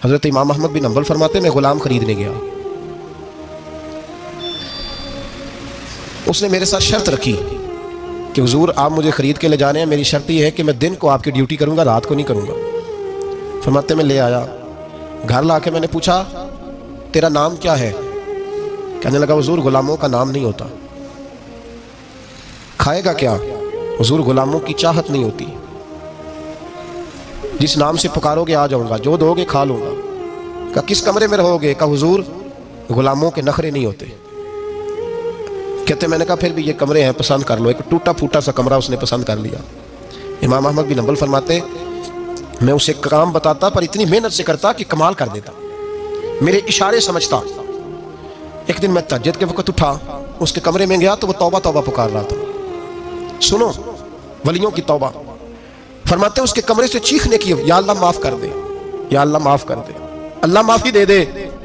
हज़रत इमाम अहमद बिन हंबल फरमाते मैं ग़ुलाम ख़रीदने गया, उसने मेरे साथ शर्त रखी कि हुजूर आप मुझे ख़रीद के ले जाने हैं, मेरी शर्त यह है कि मैं दिन को आपकी ड्यूटी करूँगा, रात को नहीं करूँगा। फरमाते मैं ले आया, घर ला के मैंने पूछा तेरा नाम क्या है? कहने लगा हुजूर ग़ुलामों का नाम नहीं होता। खाएगा क्या? हुजूर ग़ुलामों की चाहत नहीं होती, जिस नाम से पुकारोगे आ जाऊंगा, जो दोगे खा लूंगा। कहा किस कमरे में रहोगे? कहा हुजूर ग़ुलामों के नखरे नहीं होते। कहते मैंने कहा फिर भी ये कमरे हैं, पसंद कर लो। एक टूटा फूटा सा कमरा उसने पसंद कर लिया। इमाम अहमद बिन हंबल फरमाते मैं उसे काम बताता पर इतनी मेहनत से करता कि कमाल कर देता, मेरे इशारे समझता। एक दिन मैं तहज्जुद के वक्त उठा, उसके कमरे में गया तो वो तौबा तौबा पुकार रहा था। सुनो वलियों की तौबा। फरमाते उसके कमरे से चीखने की, या अल्लाह माफ कर दे, या अल्लाह माफ कर दे, अल्लाह माफी दे दे।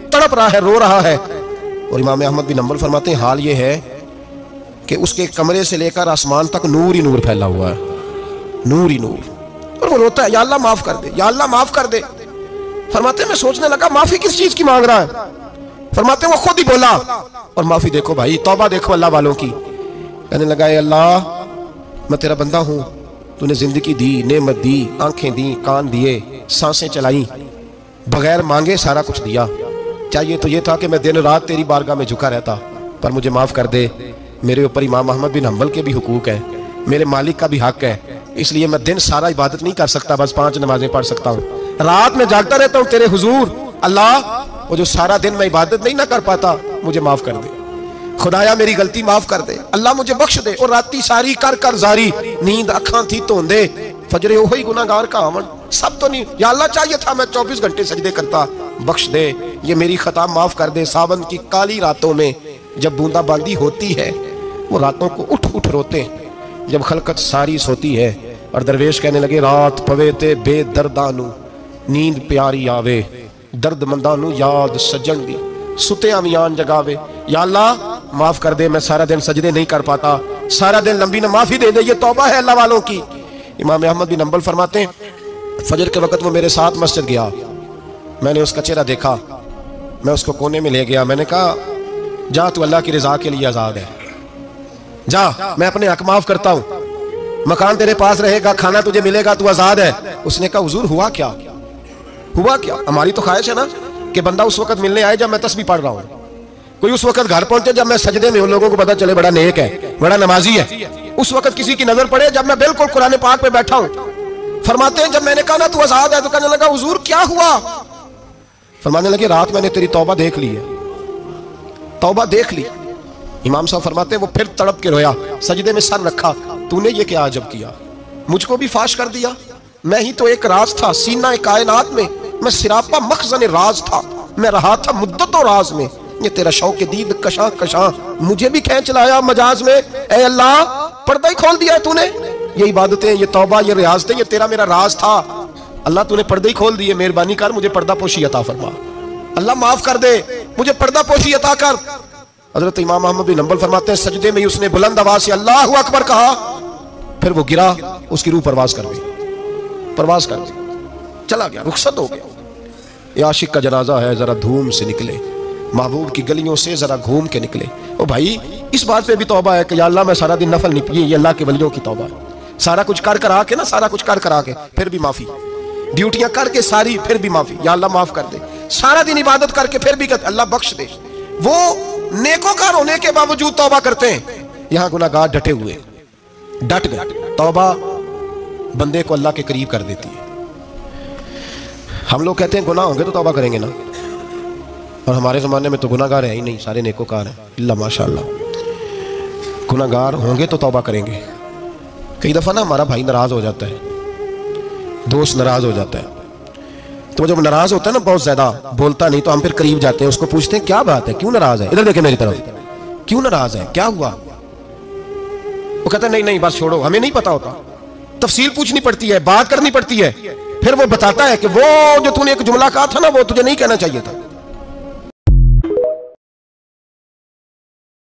तड़प रहा है, रो रहा है। और इमाम अहमद बिन हंबल फरमाते हैं हाल ये है कि उसके कमरे से लेकर आसमान तक नूर ही नूर फैला हुआ है, नूर ही नूर। और वो रोता है या अल्लाह माफ कर दे, या अल्लाह माफ कर दे। फरमाते मैं सोचने लगा माफी किस चीज की मांग रहा है। फरमाते वो खुद ही बोला, और माफी देखो भाई, तौबा देखो अल्लाह वालों की। कहने लगा अल्लाह मैं तेरा बंदा हूं, तूने जिंदगी दी, नेमत दी, आंखें दी, कान दिए, सांसें चलाई, बगैर मांगे सारा कुछ दिया। चाहिए तो ये था कि मैं दिन रात तेरी बारगाह में झुका रहता, पर मुझे माफ कर दे। मेरे ऊपर इमाम अहमद बिन हंबल के भी हुकूक है, मेरे मालिक का भी हक है, इसलिए मैं दिन सारा इबादत नहीं कर सकता, बस 5 नमाजें पढ़ सकता हूँ। रात में जागता रहता हूँ तेरे हुजूर। अल्लाह वो जो सारा दिन मैं इबादत नहीं ना कर पाता, मुझे माफ कर दे। खुदाया मेरी गलती माफ कर दे, अल्लाह मुझे बख्श दे। और राती सारी कर कर जारी, नींद अखां थी धोंदे, फजरे वही गुनाहगार का आवन, सब तो नहीं। या अल्लाह चाहिए था मैं 24 घंटे सजदे करता, बख्श दे, ये मेरी खता माफ कर दे। सावन की काली रातों में जब बूंदाबांदी होती है, वो रातों को उठ उठ रोते हैं, जब खलकत सारी सोती है। और दरवेश कहने लगे रात पवे ते बेदर्दानू, नींद प्यारी आवे, दर्द मंदानू याद सजन दी, सुते अमियान जगावे। या अल्लाह माफ कर दे, मैं सारा दिन सजदे नहीं कर पाता, सारा दिन लंबी न माफी दे दे, ये तौबा है अल्लाह वालों की। इमाम अहमद बिन हंबल फरमाते हैं फजर के वक्त वो मेरे साथ मस्जिद गया, मैंने उसका चेहरा देखा, मैं उसको कोने में ले गया, मैंने कहा जा तू अल्लाह की रजा के लिए आजाद है, जा मैं अपने हक माफ करता हूँ, मकान तेरे पास रहेगा, खाना तुझे मिलेगा, तू आजाद है। उसने कहा हुजूर हुआ क्या, हुआ क्या? हमारी तो ख्वाहिश है ना कि बंदा उस वक्त मिलने आए जब मैं तस्बीह पढ़ रहा हूँ, कोई उस वक्त घर पहुंचे जब मैं सजदे में हूं, लोगों को पता चले बड़ा नेक है, बड़ा नमाजी है। उस वक्त किसी की नजर पड़े जब मैं बिल्कुल कुरान पाक पे बैठा हूं। फरमाते हैं जब मैंने कहा ना तू आजाद है, तो कहने लगा हुजूर क्या हुआ? फरमाने लगे रात मैंने तेरी तौबा देख ली है, तौबा देख ली। इमाम साहब फरमाते हैं वो फिर तड़प के रोया, सजदे में सर रखा, तूने ये क्या अजब किया, मुझको भी फाश कर दिया, मैं ही तो एक राज था सीना कायनात में, मैं सिरापा मखजन राज था, मैं रहा था मुद्दतों राज में, ये तेरा शौक दीद कशा कशा मुझे भी खींच लाया मजाज में। ए अल्लाह पर्दा ही खोल दिया तूने, ये इबादतें, ये तौबा, ये रियाजतें, ये तेरा मेरा राज था, अल्लाह तूने पर्दे ही खोल दिए, मेहरबानी कर मुझे पर्दा पोशी अता फरमा, अल्लाह माफ कर दे, मुझे पर्दा पोशी अता कर। हजरत इमाम अहमद बिन हंबल फरमाते हैं सजदे में उसने बुलंद आवाज से अल्लाहु अकबर कहा, फिर वो गिरा, उसकी रूह परवाज कर गई, परवाज कर गई, चला गया, रुखसत हो गया। ये आशिक का जनाजा है, जरा धूम से निकले, महबूब की गलियों से जरा घूम के निकले। ओ भाई इस बात पे भी तौबा है कि या अल्लाह मैं सारा दिन नफल नहीं पिए, ये अल्लाह के वलियों की तौबा है। सारा कुछ कर करा के ना, सारा कुछ कर करा के फिर भी माफी, ड्यूटियां करके सारी फिर भी माफी, या अल्लाह माफ कर दे। सारा दिन इबादत करके फिर भी कहते अल्लाह बख्श दे। वो नेकोकार होने के बावजूद तौबा करते हैं, यहाँ गुनाहगार डटे हुए, डट गए। तौबा बंदे को अल्लाह के करीब कर देती है। हम लोग कहते हैं गुनाह होंगे तो तौबा करेंगे ना, और हमारे ज़माने में तो गुनाहगार है ही नहीं, सारे नेकोकार हैं, इल्ला माशाअल्लाह। गुनाहगार होंगे तो तौबा करेंगे। कई दफ़ा ना हमारा भाई नाराज़ हो जाता है, दोस्त नाराज़ हो जाता है, तो जब नाराज़ होता है ना बहुत ज़्यादा, बोलता नहीं, तो हम फिर करीब जाते हैं, उसको पूछते हैं क्या बात है, क्यों नाराज़ है, इधर देखे मेरी तरफ, क्यों नाराज़ है, क्या हुआ? वो कहता है नहीं नहीं बस छोड़ो, हमें नहीं पता होता, तफसील पूछनी पड़ती है, बात करनी पड़ती है। फिर वो बताता है कि वो जो तूने एक जुमला कहा था ना, वो तुझे नहीं कहना चाहिए था,